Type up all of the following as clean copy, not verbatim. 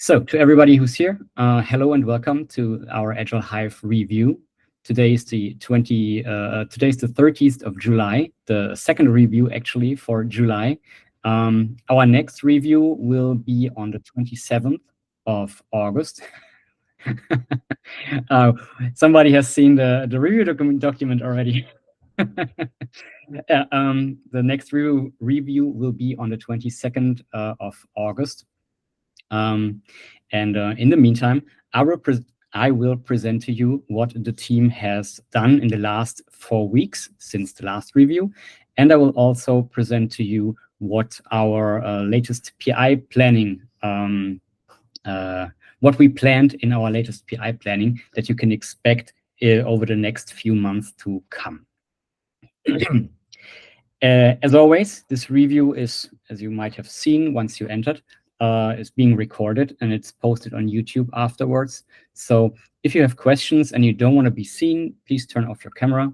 So to everybody who's here, hello and welcome to our Agile Hive review. Today is the 30th of July, the second review actually for July. Our next review will be on the 27th of August. Somebody has seen the review document already. The next review will be on the 22nd of August. In the meantime, I will present to you what the team has done in the last 4 weeks since the last review. And I will also present to you what our latest PI planning, what we planned in our latest PI planning that you can expect over the next few months to come. As always, this review is, as you might have seen once you entered, is being recorded and it's posted on YouTube afterwards. So if you have questions and you don't want to be seen, please turn off your camera.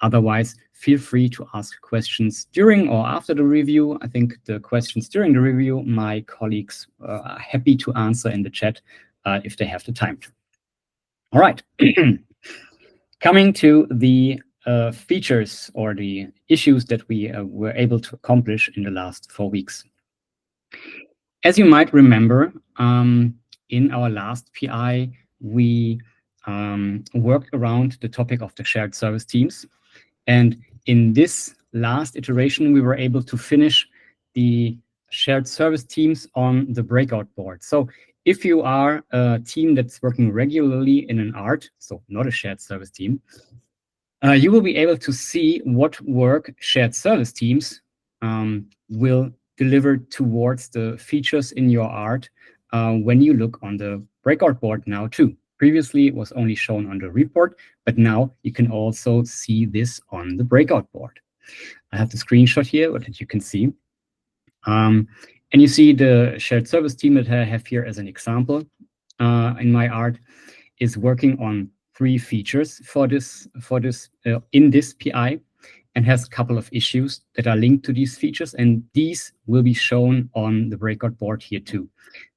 Otherwise, feel free to ask questions during or after the review. I think the questions during the review, my colleagues are happy to answer in the chat if they have the time to. All right. Coming to the features or the issues that we were able to accomplish in the last 4 weeks. As you might remember, in our last PI, we worked around the topic of the shared service teams. And in this last iteration, we were able to finish the shared service teams on the breakout board. So if you are a team that's working regularly in an ART, so not a shared service team, you will be able to see what work shared service teams will deliver towards the features in your ART when you look on the breakout board now too. Previously, it was only shown on the report, but now you can also see this on the breakout board. I have the screenshot here that you can see. And you see the shared service team that I have here as an example in my ART is working on 3 features in this PI and has a couple of issues that are linked to these features, and these will be shown on the breakout board here too.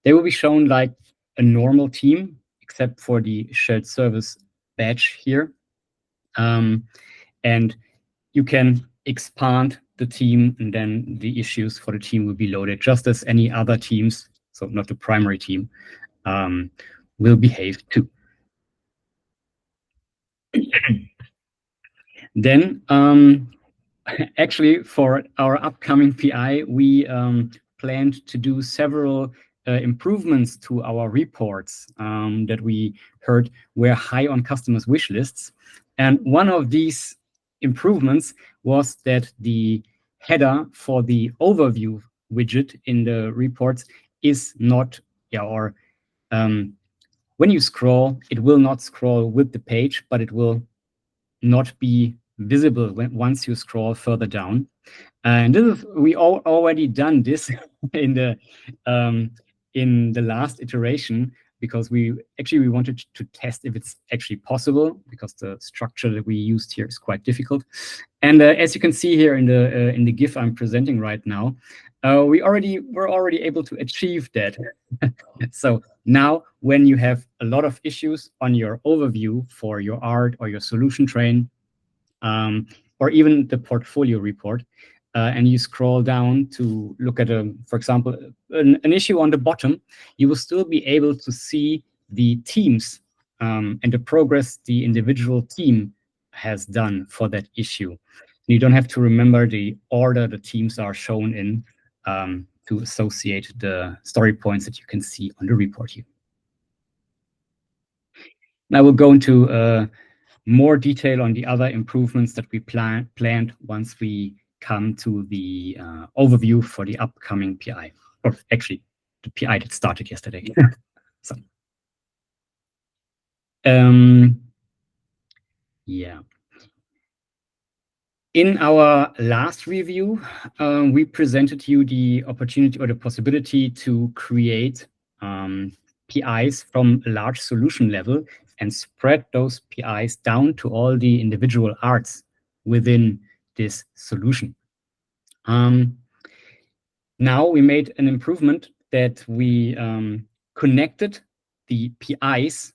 They will be shown like a normal team, except for the shared service badge here. And you can expand the team, and then the issues for the team will be loaded just as any other teams, so not the primary team, will behave too. Then, actually, for our upcoming PI, we planned to do several improvements to our reports that we heard were high on customers' wish lists. And one of these improvements was that the header for the overview widget in the reports is not, when you scroll, it will not scroll with the page, but it will not be visible once you scroll further down. And this is, we already done this in the last iteration, because we wanted to test if it's actually possible, because the structure that we used here is quite difficult. And as you can see here in the GIF I'm presenting right now, we're already able to achieve that. So now, when you have a lot of issues on your overview for your ART or your solution train, or even the portfolio report, and you scroll down to look at, for example, an issue on the bottom, you will still be able to see the teams and the progress the individual team has done for that issue. You don't have to remember the order the teams are shown in to associate the story points that you can see on the report here. Now we'll go into more detail on the other improvements that we planned once we come to the overview for the upcoming PI, or actually the PI that started yesterday. So, yeah. In our last review, we presented you the opportunity or the possibility to create PIs from a large solution level and spread those PIs down to all the individual arts within this solution. Now we made an improvement that we connected the PIs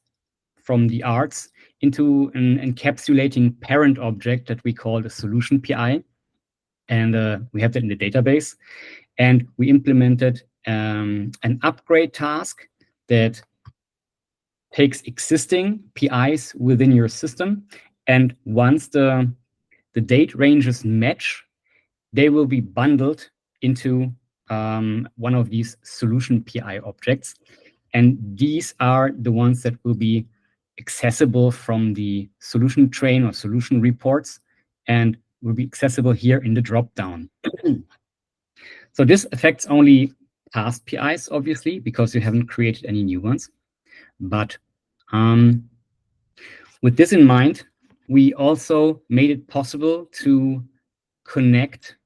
from the arts into an encapsulating parent object that we call the solution PI. And we have that in the database. And we implemented an upgrade task that takes existing PIs within your system. And once the date ranges match, they will be bundled into one of these solution PI objects. And these are the ones that will be accessible from the solution train or solution reports and will be accessible here in the dropdown. So this affects only past PIs, obviously, because you haven't created any new ones. But with this in mind, we also made it possible to connect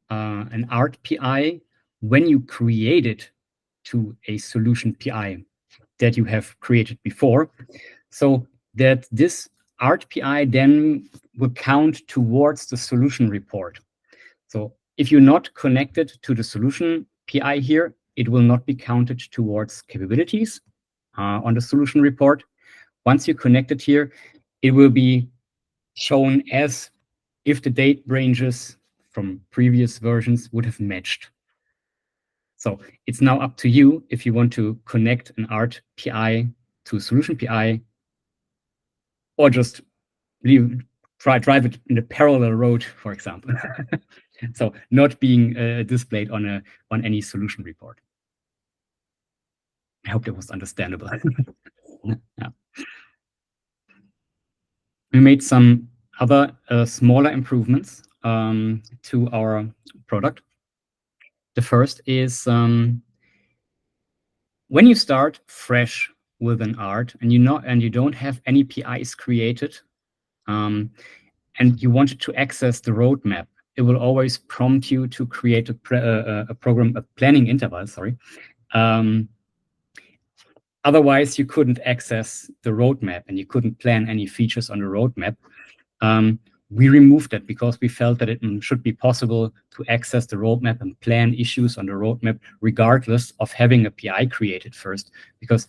an art PI when you create it to a solution PI that you have created before, so that this art PI then will count towards the solution report. So if you're not connected to the solution PI here, it will not be counted towards capabilities on the solution report. Once you connect it here, it will be shown as if the date ranges from previous versions would have matched. So it's now up to you if you want to connect an art PI to a solution PI, or just drive it in a parallel road, for example. So not being displayed on any solution report. I hope that was understandable. Yeah. We made some other smaller improvements to our product. The first is when you start fresh with an art and you don't have any PIs created, and you wanted to access the roadmap, it will always prompt you to create a planning interval. Sorry. Otherwise, you couldn't access the roadmap and you couldn't plan any features on the roadmap. We removed that because we felt that it should be possible to access the roadmap and plan issues on the roadmap regardless of having a PI created first, because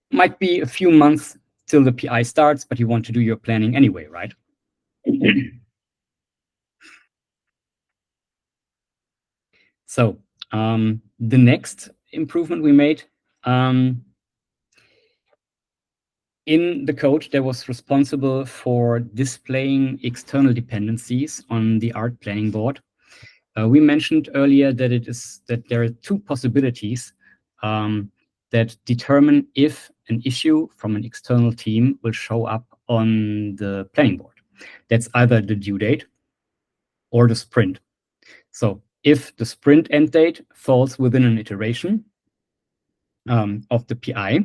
it might be a few months till the PI starts, but you want to do your planning anyway, right? So the next improvement we made, in the code that was responsible for displaying external dependencies on the art planning board, we mentioned earlier that there are two possibilities that determine if an issue from an external team will show up on the planning board. That's either the due date or the sprint. So if the sprint end date falls within an iteration of the PI,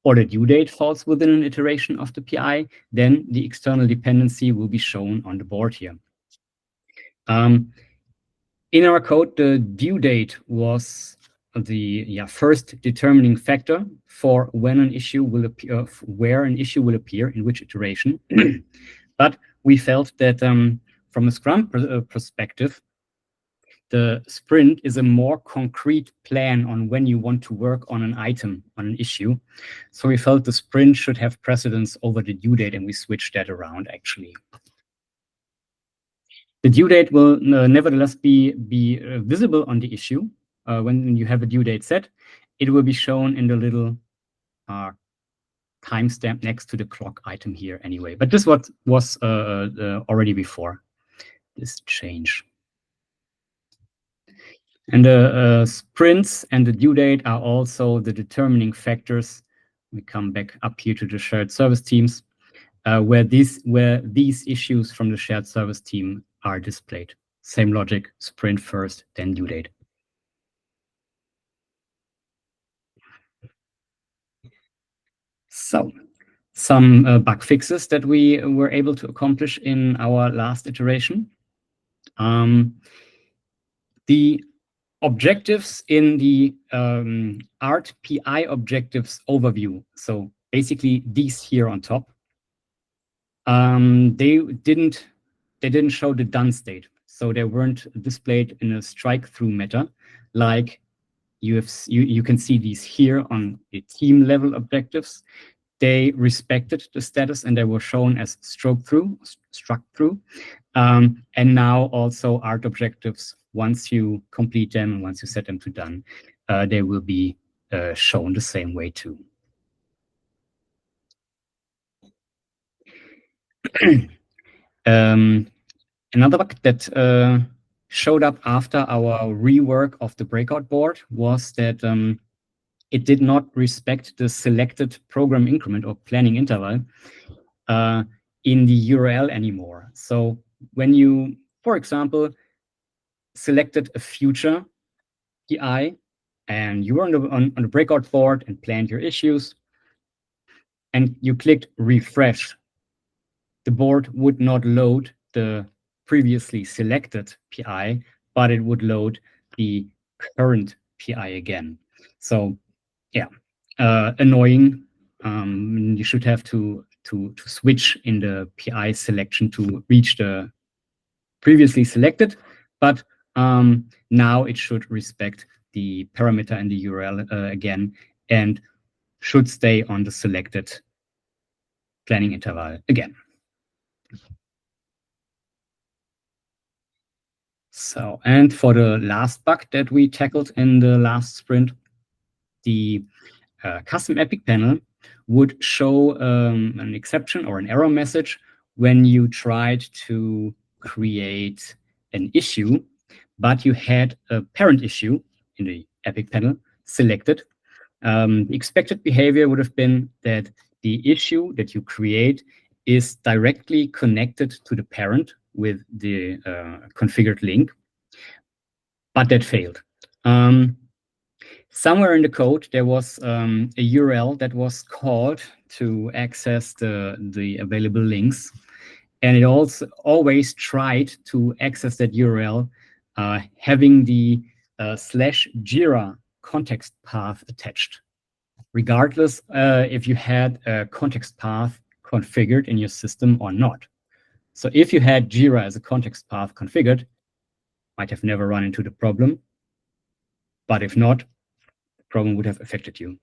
or the due date falls within an iteration of the PI, then the external dependency will be shown on the board here. In our code, the due date was the first determining factor for when an issue will appear, where an issue will appear in which iteration. But we felt that from a Scrum perspective, the sprint is a more concrete plan on when you want to work on an item, on an issue. So we felt the sprint should have precedence over the due date, and we switched that around, actually. The due date will nevertheless be visible on the issue. When you have a due date set, it will be shown in the little timestamp next to the clock item here anyway. But this was already before this change. And the sprints and the due date are also the determining factors. We come back up here to the shared service teams, where these issues from the shared service team are displayed. Same logic, sprint first, then due date. So some bug fixes that we were able to accomplish in our last iteration. The objectives in the art PI objectives overview, so basically these here on top, they didn't show the done state, so they weren't displayed in a strike through meta like you can see these here on the team level objectives. They respected the status and they were shown as struck through. And now also art objectives, once you complete them, once you set them to done, they will be shown the same way too. Another bug that showed up after our rework of the breakout board was that it did not respect the selected program increment or planning interval in the URL anymore. So when you, for example, selected a future PI and you were on the breakout board and planned your issues and you clicked refresh, the board would not load the previously selected PI, but it would load the current PI again. So yeah, annoying. You should have to switch in the PI selection to reach the previously selected, but now it should respect the parameter in the URL again and should stay on the selected planning interval again. So, and for the last bug that we tackled in the last sprint, the custom epic panel would show an exception or an error message when you tried to create an issue, but you had a parent issue in the epic panel selected. The expected behavior would have been that the issue that you create is directly connected to the parent with the configured link, but that failed. Somewhere in the code, there was a URL that was called to access the available links. And it also always tried to access that URL having the /Jira context path attached, regardless if you had a context path configured in your system or not. So if you had Jira as a context path configured, might have never run into the problem. But if not, the problem would have affected you.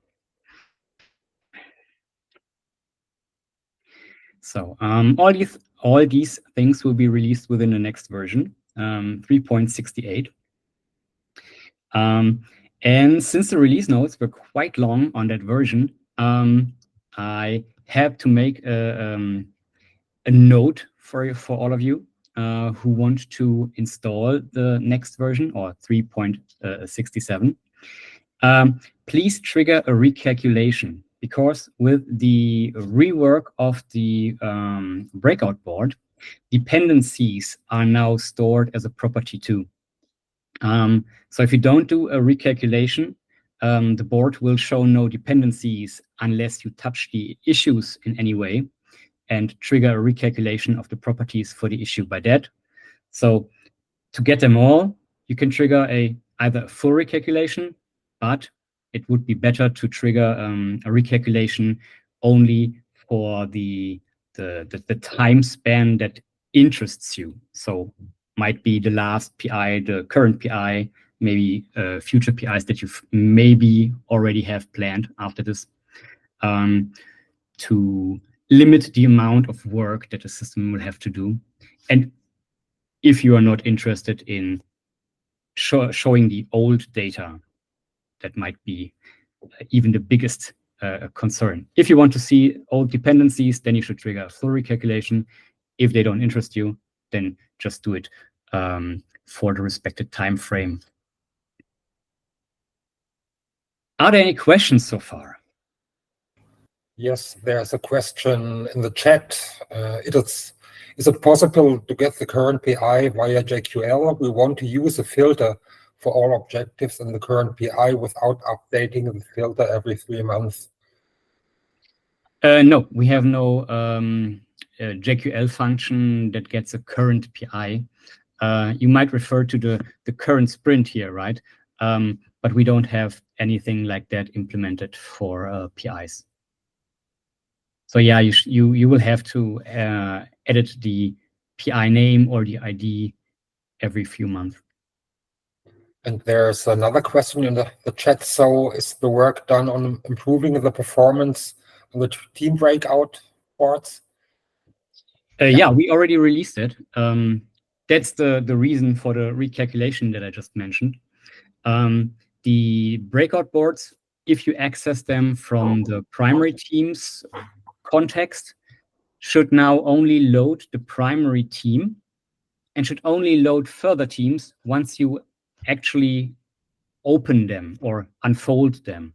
So all these things will be released within the next version, 3.68. And since the release notes were quite long on that version, I had to make a note for all of you who want to install the next version, or 3.67. Please trigger a recalculation, because with the rework of the breakout board, dependencies are now stored as a property too. So if you don't do a recalculation, the board will show no dependencies unless you touch the issues in any way and trigger a recalculation of the properties for the issue by that. So to get them all, you can trigger either a full recalculation, but it would be better to trigger a recalculation only for the time span that interests you. So might be the last PI, the current PI, maybe future PIs that you maybe already have planned after this, to limit the amount of work that the system will have to do. And if you are not interested in showing the old data, that might be even the biggest concern. If you want to see old dependencies, then you should trigger a full recalculation. If they don't interest you, then just do it for the respected time frame. Are there any questions so far? Yes, there's a question in the chat. Is it possible to get the current PI via JQL? We want to use a filter for all objectives in the current PI without updating the filter every 3 months. No, we have no JQL function that gets a current PI. You might refer to the current sprint here, right? But we don't have anything like that implemented for PIs. So yeah, you will have to edit the PI name or the ID every few months. And there's another question in the chat. So is the work done on improving the performance on the team breakout boards? Yeah, we already released it. That's the reason for the recalculation that I just mentioned. The breakout boards, if you access them from the primary team's context, should now only load the primary team and should only load further teams once you actually open them or unfold them.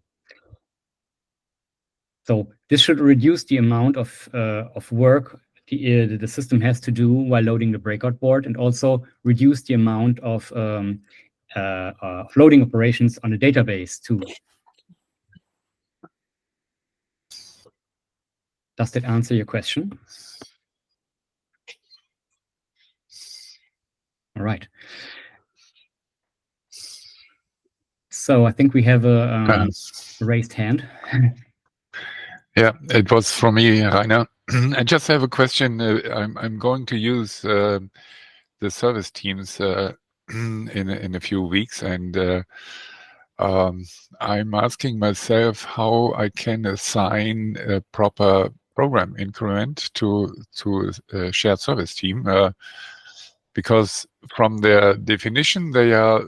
So this should reduce the amount of work the system has to do while loading the breakout board, and also reduce the amount of loading operations on the database too. Does that answer your question? All right. So I think we have a raised hand. Yeah, it was from me, Rainer. I just have a question. I'm going to use the service teams in a few weeks, and I'm asking myself how I can assign a proper program increment to a shared service team, because from their definition they are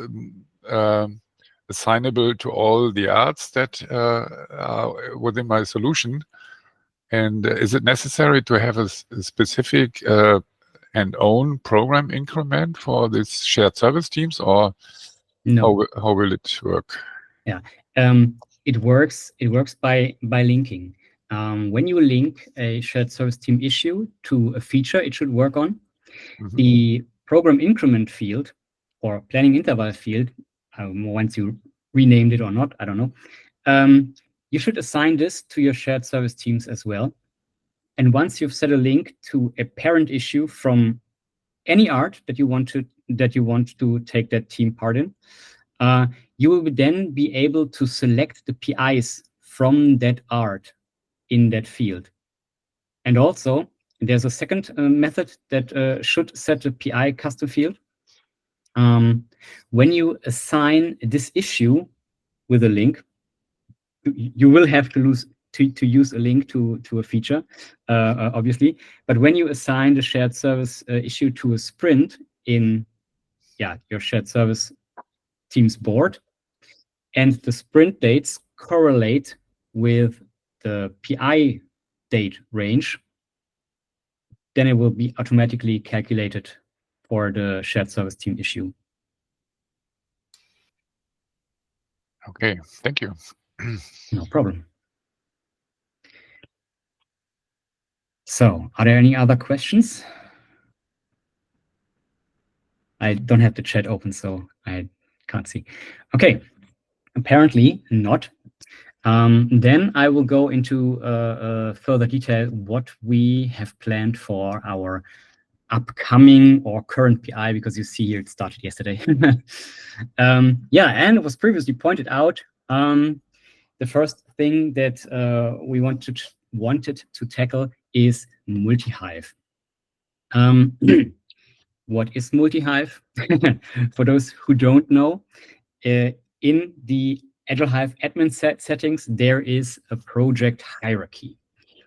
assignable to all the arts that are within my solution. And is it necessary to have a specific and own program increment for this shared service teams, or no? How will it work? Yeah, it works by linking. When you link a shared service team issue to a feature it should work on, the program increment field or planning interval field, once you renamed it or not, I don't know, you should assign this to your shared service teams as well. And once you've set a link to a parent issue from any art that you want to take that team part in, you will then be able to select the PIs from that art in that field. And also, there's a second method that should set a PI custom field. When you assign this issue with a link, you will have to use a link to a feature, obviously. But when you assign the shared service issue to a sprint in your shared service team's board, and the sprint dates correlate with the PI date range, then it will be automatically calculated for the shared service team issue. Okay, thank you. No problem. So, are there any other questions? I don't have the chat open, so I can't see. Okay, apparently not. Then I will go into further detail what we have planned for our upcoming or current PI, because you see here it started yesterday. Yeah, and it was previously pointed out, the first thing that we wanted to tackle is multi-hive. What is multi-hive? For those who don't know, in the Agile Hive admin settings, there is a project hierarchy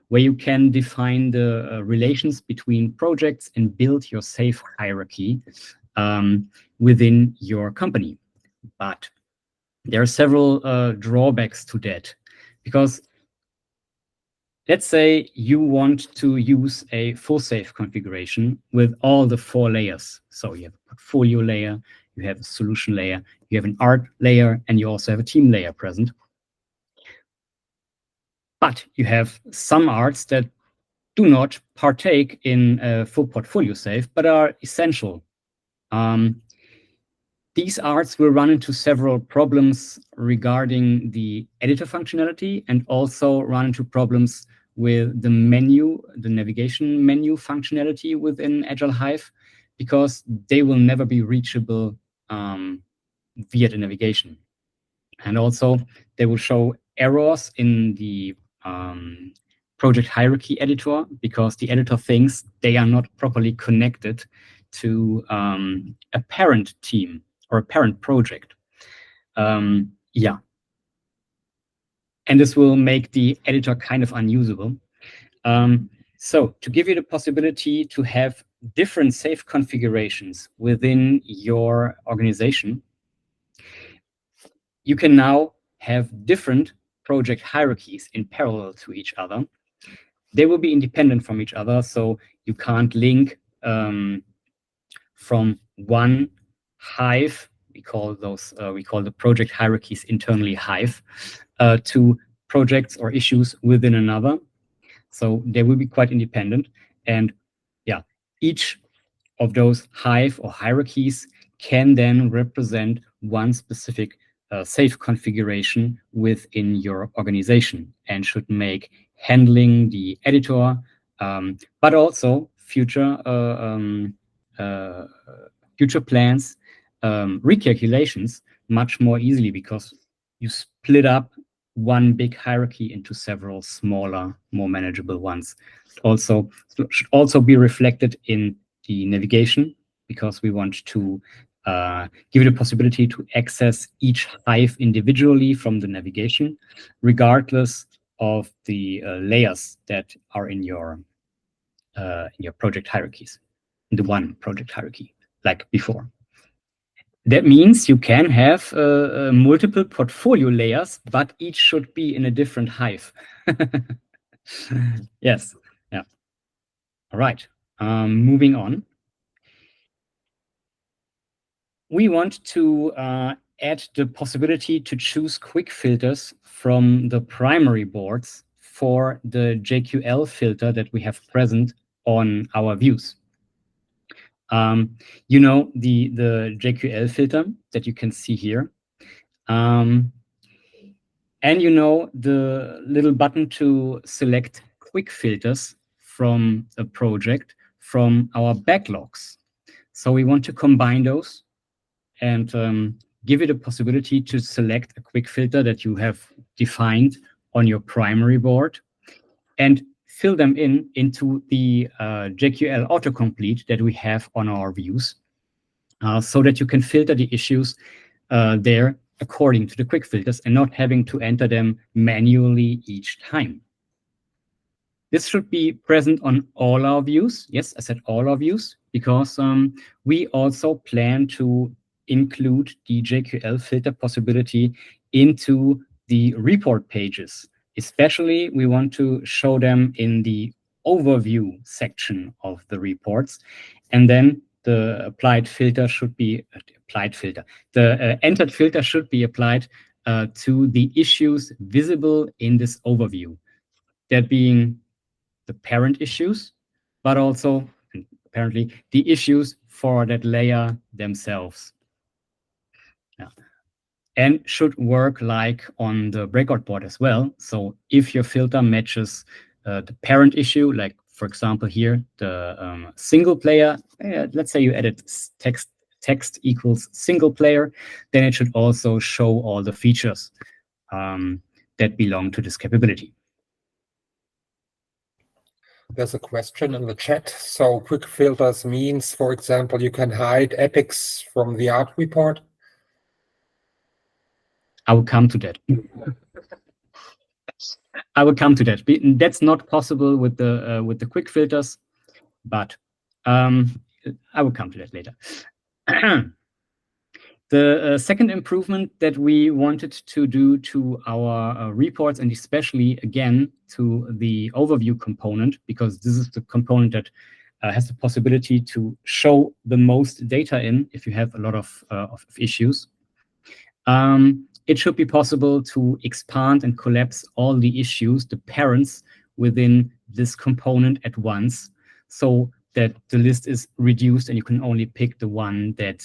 where you can define the relations between projects and build your safe hierarchy within your company. But there are several drawbacks to that, because let's say you want to use a full safe configuration with all the 4 layers. So you have a portfolio layer, you have a solution layer, you have an art layer, and you also have a team layer present. But you have some arts that do not partake in a full portfolio safe, but are essential. These arts will run into several problems regarding the editor functionality, and also run into problems with the menu, the navigation menu functionality within Agile Hive, because they will never be reachable via the navigation. And also they will show errors in the project hierarchy editor, because the editor thinks they are not properly connected to a parent team or a parent project. Yeah. And this will make the editor kind of unusable. So to give you the possibility to have different safe configurations within your organization, you can now have different project hierarchies in parallel to each other. They will be independent from each other, so you can't link from one hive. We call the project hierarchies internally hive to projects or issues within another. So they will be quite independent. And yeah, each of those hive or hierarchies can then represent one specific safe configuration within your organization and should make handling the editor, but also future plans, recalculations much more easily, because you split up one big hierarchy into several smaller, more manageable ones. Should also be reflected in the navigation, because we want to give you the possibility to access each hive individually from the navigation, regardless of the layers that are in your project hierarchies, in the one project hierarchy, like before. That means you can have multiple portfolio layers, but each should be in a different hive. Yes. Yeah. All right. Moving on. We want to add the possibility to choose quick filters from the primary boards for the JQL filter that we have present on our views. You know, the JQL filter that you can see here. And you know the little button to select quick filters from a project from our backlogs. So we want to combine those and give it a possibility to select a quick filter that you have defined on your primary board and fill them into the JQL autocomplete that we have on our views, so that you can filter the issues there according to the quick filters and not having to enter them manually each time. This should be present on all our views. Yes, I said all our views, because we also plan to include the JQL filter possibility into the report pages. Especially, we want to show them in the overview section of the reports. And then the applied filter should be the entered filter should be applied to the issues visible in this overview. That being the parent issues, but also apparently the issues for that layer themselves. Yeah. And should work like on the breakout board as well. So if your filter matches the parent issue, like for example here, the single player, let's say you added text equals single player, then it should also show all the features that belong to this capability. There's a question in the chat. So quick filters means, for example, you can hide epics from the art report. I will come to that. I will come to that. That's not possible with the quick filters, but I will come to that later. The second improvement that we wanted to do to our reports, and especially again to the overview component, because this is the component that has the possibility to show the most data in if you have a lot of issues. It should be possible to expand and collapse all the issues, the parents, within this component at once, so that the list is reduced and you can only pick the one that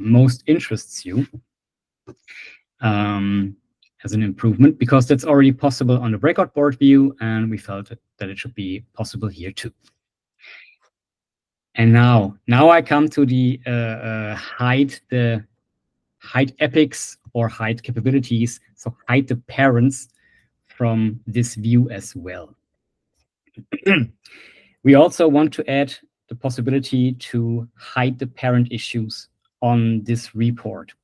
most interests you as an improvement, because that's already possible on the breakout board view, and we felt that it should be possible here too. And now I come to the hide epics or hide capabilities, so hide the parents from this view as well. We also want to add the possibility to hide the parent issues on this report.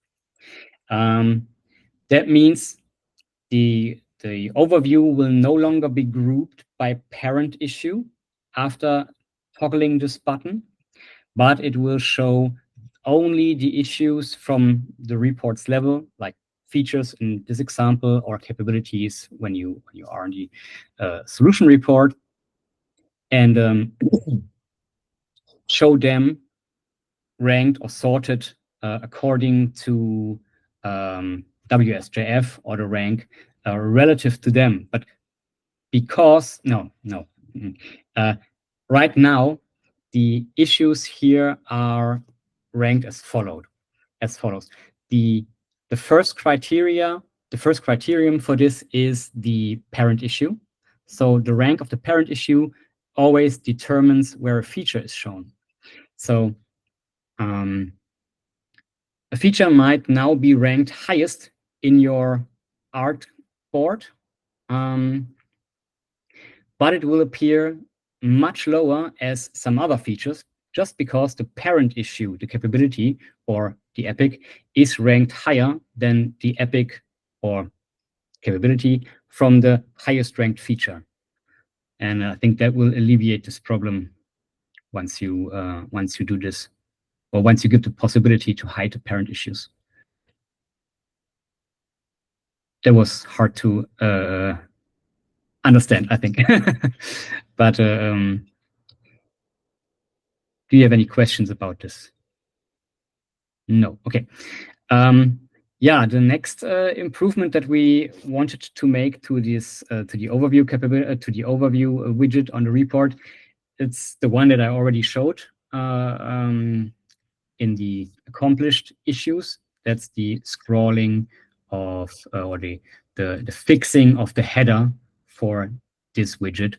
That means the overview will no longer be grouped by parent issue after toggling this button, but it will show only the issues from the report's level, like features in this example, or capabilities when you are in the solution report, and show them ranked or sorted according to WSJF or the rank relative to them. But because right now the issues here are ranked as follows. The first criterion for this is the parent issue. So the rank of the parent issue always determines where a feature is shown. So a feature might now be ranked highest in your art board, but it will appear much lower as some other features, just because the parent issue, the capability or the epic, is ranked higher than the epic or capability from the highest ranked feature. And I think that will alleviate this problem once you do this, or once you give the possibility to hide the parent issues. That was hard to understand, I think. But do you have any questions about this? No. Okay. Yeah, the next improvement that we wanted to make to this to the overview capability to the overview widget on the report, it's the one that I already showed in the accomplished issues. That's the scrolling of or the fixing of the header for this widget.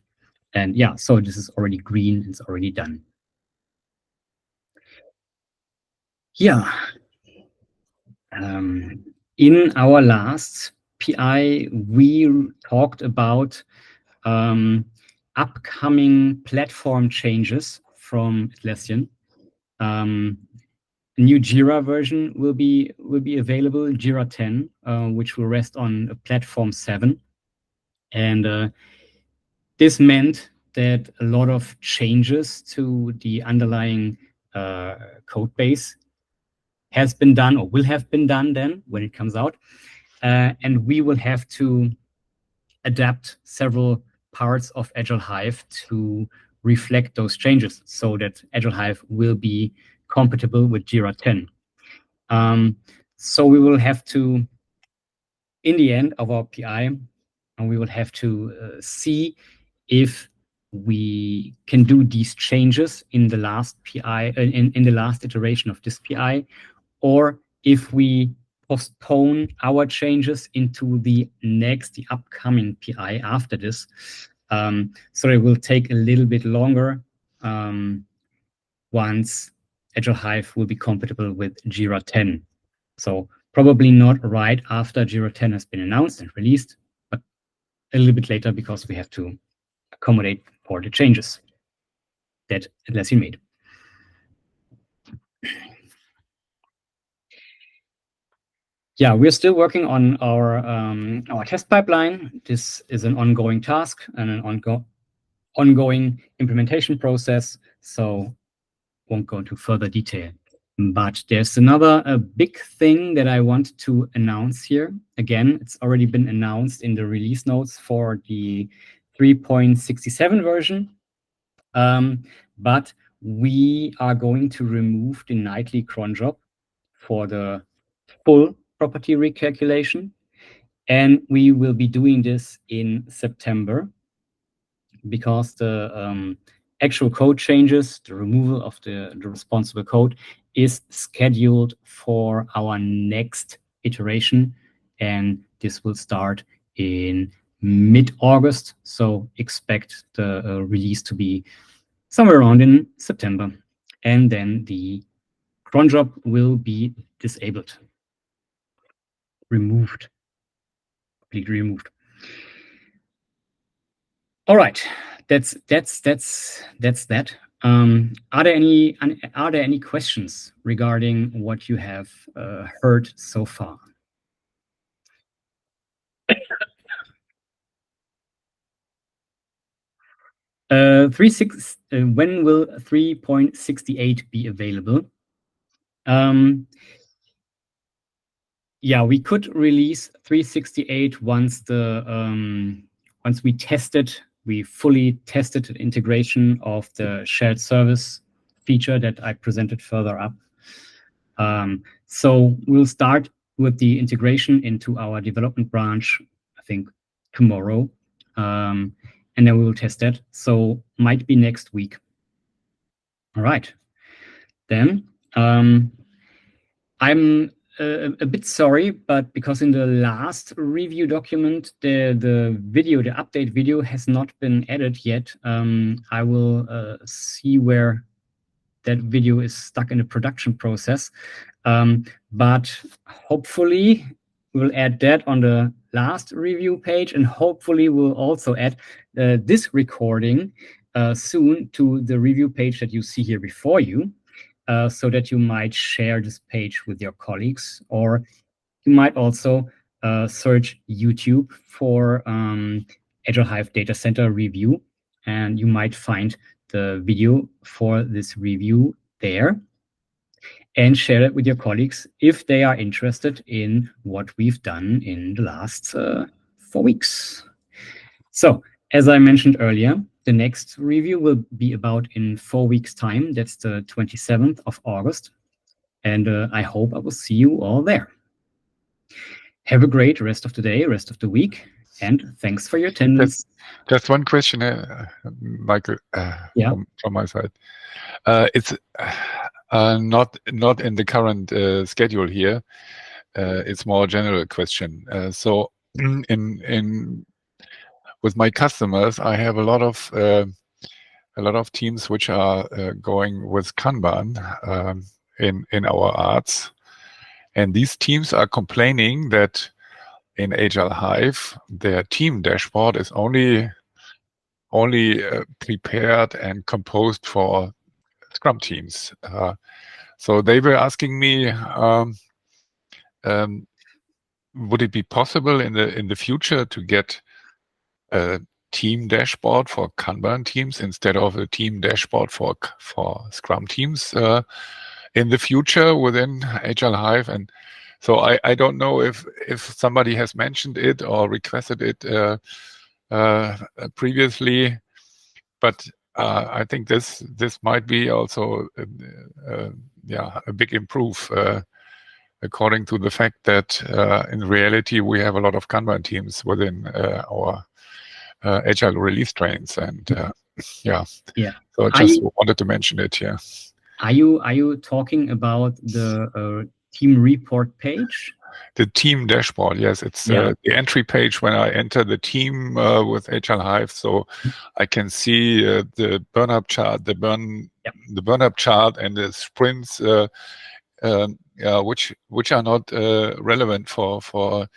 And yeah, so this is already green. It's already done. Yeah. In our last PI, we talked about upcoming platform changes from Atlassian. A new Jira version will be available, Jira 10, which will rest on platform 7. And this meant that a lot of changes to the underlying code base has been done or will have been done then when it comes out. And we will have to adapt several parts of Agile Hive to reflect those changes so that Agile Hive will be compatible with Jira 10. So we will have to, in the end of our PI, and we will have to see if we can do these changes in the last PI, in the last iteration of this PI, or if we postpone our changes into the upcoming PI after this. So it will take a little bit longer once Agile Hive will be compatible with Jira 10. So probably not right after Jira 10 has been announced and released, but a little bit later, because we have to accommodate for the changes that Atlassian made. Yeah, we're still working on our test pipeline. This is an ongoing task and an ongoing implementation process, so won't go into further detail. But there's another big thing that I want to announce here. Again, it's already been announced in the release notes for the 3.67 version. But we are going to remove the nightly cron job for the full property recalculation, and we will be doing this in September because the actual code changes, the removal of the responsible code, is scheduled for our next iteration, and this will start in mid-August. So expect the release to be somewhere around in September, and then the cron job will be disabled. Removed, completely removed. All right, that's that. Are there any questions regarding what you have heard so far? When will 3.68 be available? Yeah, we could release 368 once we fully tested the integration of the shared service feature that I presented further up. So we'll start with the integration into our development branch, I think tomorrow, and then we will test that. So might be next week. All right. Then I'm a bit sorry, but because in the last review document, the update video has not been added yet. I will see where that video is stuck in the production process. But hopefully we'll add that on the last review page, and hopefully we'll also add this recording soon to the review page that you see here before you. So that you might share this page with your colleagues, or you might also search YouTube for Agile Hive Data Center review, and you might find the video for this review there, and share it with your colleagues if they are interested in what we've done in the last 4 weeks. So, as I mentioned earlier, the next review will be about in 4 weeks' time. That's the 27th of August. And I hope I will see you all there. Have a great rest of the day, rest of the week, and thanks for your attendance. Just one question, Michael, from my side. It's not in the current schedule here. It's more a general question. So with my customers, I have a lot of teams which are going with Kanban in our arts, and these teams are complaining that in Agile Hive their team dashboard is only prepared and composed for Scrum teams. So they were asking me, would it be possible in the future to get a team dashboard for Kanban teams instead of a team dashboard for Scrum teams in the future within Agile Hive? And so I don't know if somebody has mentioned it or requested it previously, but I think this might be also a big improve according to the fact that in reality we have a lot of Kanban teams within our Agile release trains, and so I just wanted to mention it here. Are you talking about the team report page? The team dashboard, yes, it's the entry page when I enter the team with Agile Hive, so I can see the burn up chart, the burn up chart, and the sprints, which are not relevant for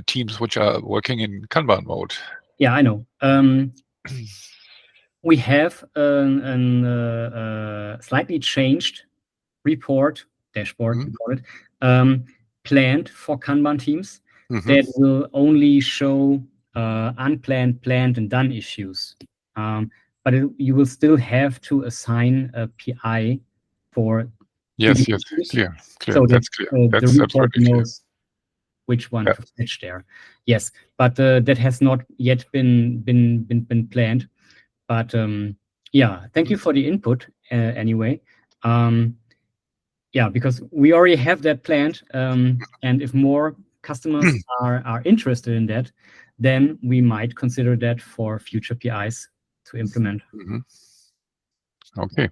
teams which are working in Kanban mode. Yeah, I know. We have a slightly changed report, dashboard, we call it, planned for Kanban teams that will only show unplanned, planned, and done issues. But you will still have to assign a PI for yes, clear. So that's clear. That's the report knows which one to fetch there. Yes, but that has not yet been planned. But thank you for the input anyway. Because we already have that planned, and if more customers are interested in that, then we might consider that for future PIs to implement. Okay.